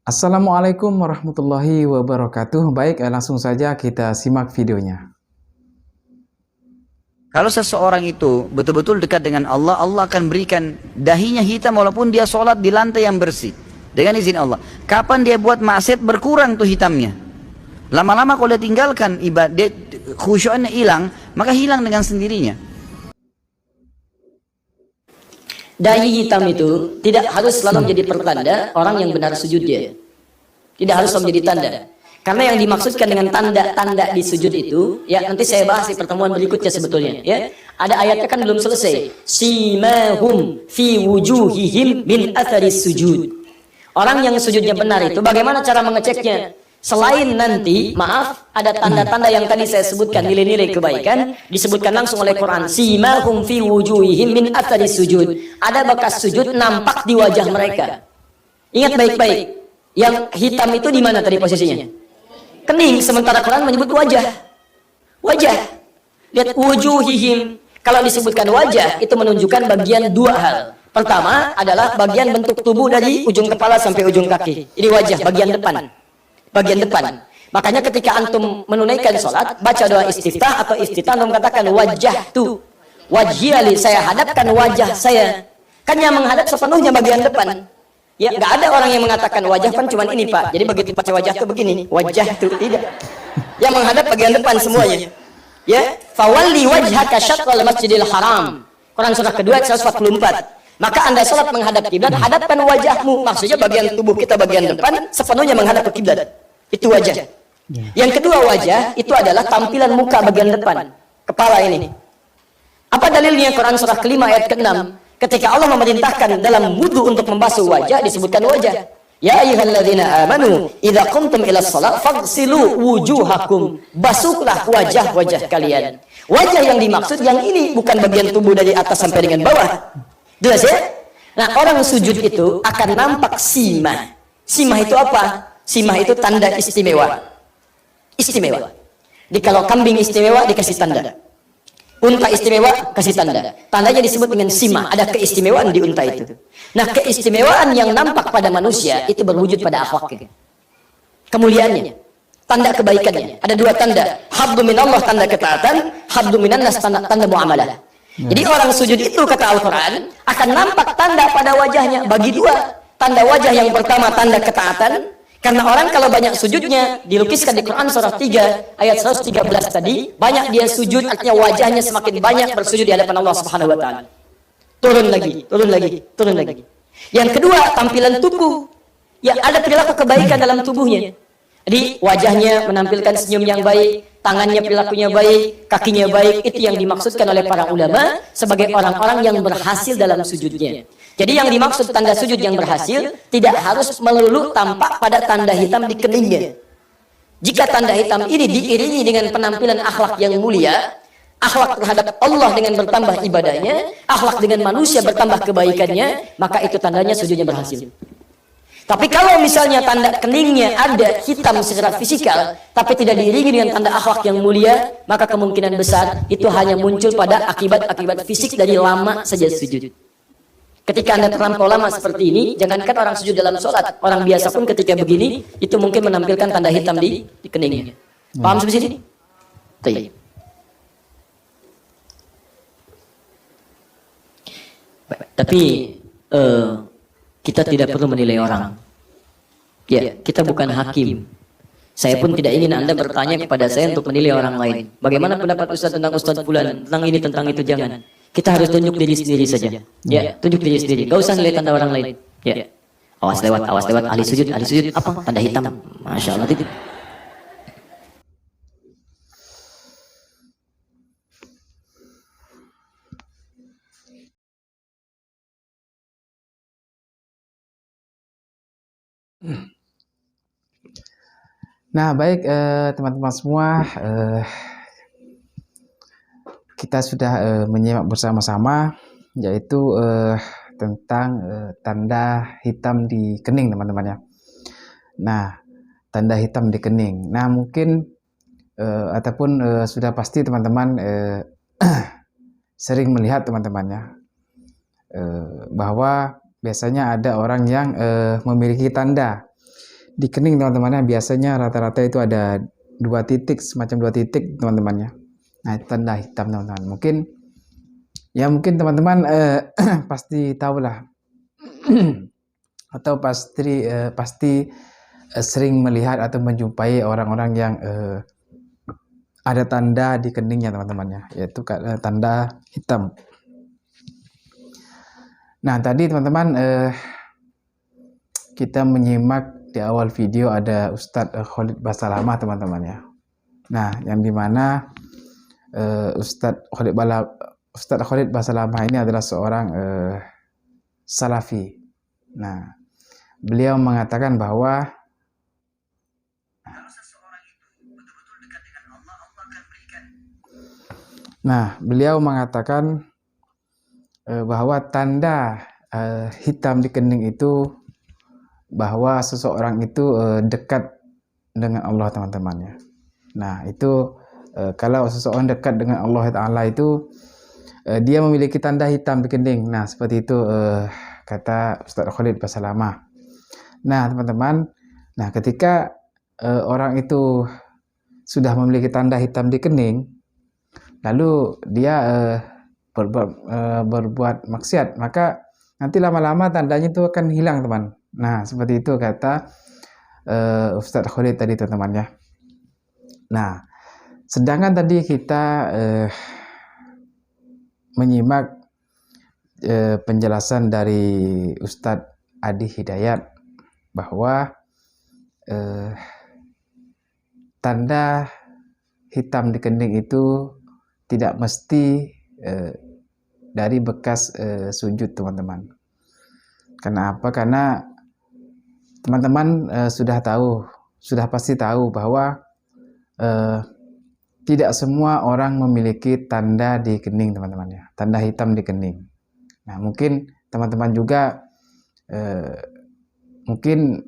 Assalamualaikum warahmatullahi wabarakatuh. Baik, langsung saja kita simak videonya. Kalau seseorang itu betul-betul dekat dengan Allah, Allah akan berikan dahinya hitam walaupun dia sholat di lantai yang bersih. Dengan izin Allah. Kapan dia buat maksiat berkurang tuh hitamnya. Lama-lama kalau dia tinggalkan ibadah, dia khusyuknya hilang, maka hilang dengan sendirinya. Dahi hitam itu tidak harus selalu menjadi pertanda orang yang benar sujud dia. Tidak harus selalu menjadi tanda. Karena yang dimaksudkan dengan tanda-tanda di sujud itu, ya nanti saya bahas di pertemuan berikutnya sebetulnya. Ya, ada ayatnya kan belum selesai. Simahum fi wujuhihim min atharis sujud. Orang yang sujudnya benar itu, bagaimana cara mengeceknya? Selain nanti, maaf, ada tanda-tanda yang tadi saya sebutkan, nilai-nilai kebaikan, disebutkan langsung oleh Quran. Simahum fi wujuhihim min atharis sujud. Ada bekas sujud nampak di wajah mereka. Ingat baik-baik. Yang hitam itu di mana tadi posisinya? Kening, sementara Quran menyebut wajah. Wajah. Lihat wujuhihim. Kalau disebutkan wajah, itu menunjukkan bagian dua hal. Pertama adalah bagian bentuk tubuh dari ujung kepala sampai ujung kaki. Ini wajah, bagian depan. Bagian depan. Makanya ketika antum menunaikan sholat, baca doa istiftah atau iftitah, antum katakan wajah tu. Wajhiali, saya hadapkan wajah saya. Kan yang menghadap sepenuhnya bagian depan. Ya, nggak ada orang yang mengatakan wajah kan cuma ini Pak. Jadi begitu baca wajah tuh begini, wajah tuh tidak. Yang menghadap bagian depan semuanya. Ya, fawalli wajhaka syatral masjidil haram. Quran surah kedua ayat 144. Maka Anda salat menghadap kiblat, hadapkan wajahmu. Maksudnya bagian tubuh kita bagian depan sepenuhnya menghadap ke kiblat. Itu wajah. Yang kedua wajah itu adalah tampilan muka bagian depan, kepala ini. Apa dalilnya? Quran surah kelima ayat ke-6. Ketika Allah memerintahkan dalam wudu untuk membasuh wajah, disebutkan wajah. Ya ayyuhalladzina amanu, idza qumtum ila shalah faghsilu wujuhakum. Basuhlah wajah-wajah kalian. Wajah yang dimaksud yang ini, bukan bagian tubuh dari atas sampai dengan bawah. Jelas ya? Nah, orang sujud itu akan nampak simah. Simah itu apa? Simah itu tanda istimewa. Istimewa. Jadi kalau kambing istimewa dikasih tanda. Unta istimewa kasih tanda. Tandanya disebut dengan simah. Ada keistimewaan di unta itu. Nah, keistimewaan yang nampak pada manusia itu berwujud pada akhlaknya. Kemuliaannya. Tanda kebaikannya. Ada dua tanda. Habdu minallah, tanda ketaatan. Habdu minannas, tanda muamalah. Jadi orang sujud itu, kata Al-Quran, akan nampak tanda pada wajahnya. Bagi dua. Tanda wajah yang pertama, tanda ketaatan. Karena orang kalau banyak sujudnya, dilukiskan di Quran surah 3 ayat 113 tadi, banyak dia sujud, artinya wajahnya semakin banyak bersujud di hadapan Allah Subhanahu wa taala. Turun lagi, turun lagi, turun lagi. Yang kedua, tampilan tubuh. Ya, ada perilaku kebaikan dalam tubuhnya. Jadi wajahnya menampilkan senyum yang baik, tangannya perilakunya baik, kakinya baik. Itu yang dimaksudkan oleh para ulama sebagai orang-orang yang berhasil dalam sujudnya. Jadi yang dimaksud tanda sujud yang berhasil tidak harus melulu tampak pada tanda hitam di keningnya. Jika tanda hitam ini diiringi dengan penampilan akhlak yang mulia, akhlak terhadap Allah dengan bertambah ibadahnya, akhlak dengan manusia bertambah kebaikannya, maka itu tandanya sujudnya berhasil. Tapi kalau misalnya tanda keningnya ada hitam secara fisikal, tapi tidak diiringi dengan tanda akhlak yang mulia, maka kemungkinan besar itu hanya muncul pada akibat-akibat fisik dari lama saja sujud. Ketika Anda terlampau lama seperti ini, jangankan orang sujud dalam sholat, orang biasa pun ketika begini, itu mungkin menampilkan tanda hitam di keningnya. Paham sampai sini? Tapi kita tidak perlu menilai orang. Ya, kita bukan hakim. Saya pun tidak ingin Anda bertanya kepada saya untuk menilai orang lain. Bagaimana pendapat Ustaz tentang Ustaz Fulan, tentang ini, tentang itu, jangan. Kita harus tunjuk diri sendiri saja. Ya, tunjuk diri sendiri. Gak usah nilai tanda orang lain. Ya. Awas lewat, ahli sujud apa? Tanda hitam. Masya Allah. Nah, baik teman-teman semua, kita sudah menyimak bersama-sama, yaitu tentang tanda hitam di kening, teman-teman ya. Nah, tanda hitam di kening. Nah, mungkin ataupun sudah pasti teman-teman sering melihat teman-temannya bahwa biasanya ada orang yang memiliki tanda di kening teman-temannya, biasanya rata-rata itu ada 2 titik, semacam 2 titik teman-temannya. Nah, itu tanda hitam teman-teman. Mungkin teman-teman pasti tahu lah atau pasti sering melihat atau menjumpai orang-orang yang ada tanda di keningnya teman-temannya, yaitu tanda hitam. Nah, tadi teman-teman kita menyimak di awal video ada Ustadz Khalid Basalamah teman-teman ya. Nah, yang dimana Ustadz Khalid Basalamah ini adalah seorang Salafi. Nah, beliau mengatakan bahwa bahwa tanda hitam di kening itu bahwa seseorang itu dekat dengan Allah teman-teman ya. Nah, itu kalau seseorang dekat dengan Allah Ta'ala itu dia memiliki tanda hitam di kening. Nah, seperti itu kata Ustadz Khalid Basalamah. Nah, teman-teman, ketika orang itu sudah memiliki tanda hitam di kening, lalu dia berbuat maksiat, maka nanti lama-lama tandanya itu akan hilang teman. Nah, seperti itu kata Ustadz Khalid tadi teman-teman ya. Nah, sedangkan tadi kita menyimak penjelasan dari Ustadz Adi Hidayat bahwa tanda hitam di kening itu tidak mesti dari bekas sujud teman-teman. Kenapa? Karena teman-teman sudah pasti tahu bahwa tidak semua orang memiliki tanda di kening teman-teman ya, tanda hitam di kening. Nah, mungkin teman-teman juga mungkin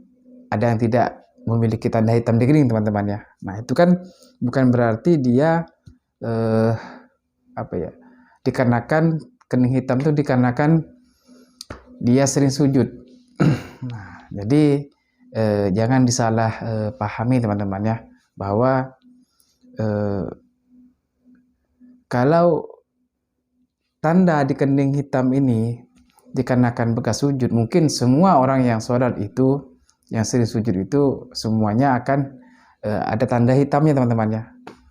ada yang tidak memiliki tanda hitam di kening teman-teman ya. Nah, itu kan bukan berarti dia dikarenakan kening hitam itu dikarenakan dia sering sujud. Nah, jadi jangan disalah pahami teman-teman ya, bahwa kalau tanda di kening hitam ini dikarenakan bekas sujud, mungkin semua orang yang sholat itu, yang sering sujud itu semuanya akan ada tanda hitamnya teman-teman ya.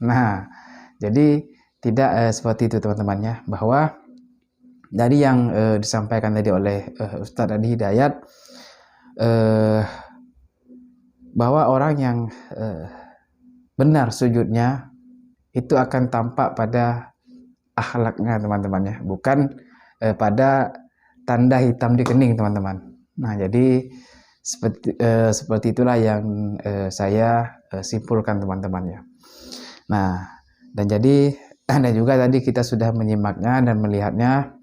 Nah, jadi tidak seperti itu teman-teman ya, bahwa dari yang disampaikan tadi oleh Ustadz Adi Hidayat, bahwa orang yang benar sujudnya itu akan tampak pada akhlaknya teman-teman ya, bukan pada tanda hitam di kening teman-teman. Nah, jadi seperti itulah yang saya simpulkan teman-teman ya. Nah, dan juga tadi kita sudah menyimaknya dan melihatnya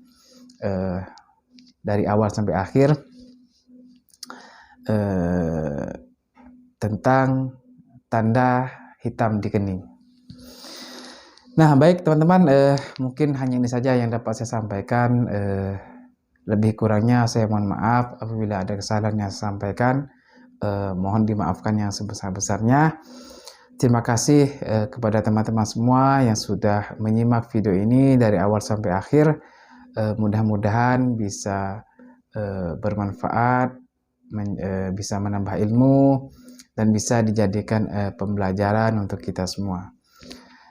dari awal sampai akhir tentang tanda hitam di kening. Nah, baik teman-teman, mungkin hanya ini saja yang dapat saya sampaikan. Lebih kurangnya saya mohon maaf apabila ada kesalahan yang saya sampaikan. Mohon dimaafkan yang sebesar-besarnya. Terima kasih kepada teman-teman semua yang sudah menyimak video ini dari awal sampai akhir. Mudah-mudahan bisa bermanfaat, bisa menambah ilmu, dan bisa dijadikan pembelajaran untuk kita semua.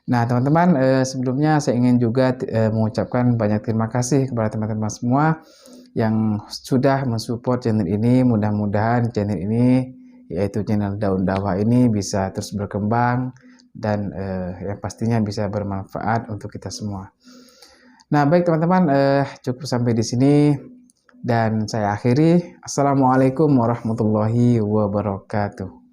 Nah, teman-teman, sebelumnya saya ingin juga mengucapkan banyak terima kasih kepada teman-teman semua yang sudah mensupport channel ini. Mudah-mudahan channel ini, yaitu channel Daun Dakwah ini, bisa terus berkembang dan yang pastinya bisa bermanfaat untuk kita semua. Nah, baik teman-teman, cukup sampai di sini dan saya akhiri. Assalamualaikum warahmatullahi wabarakatuh.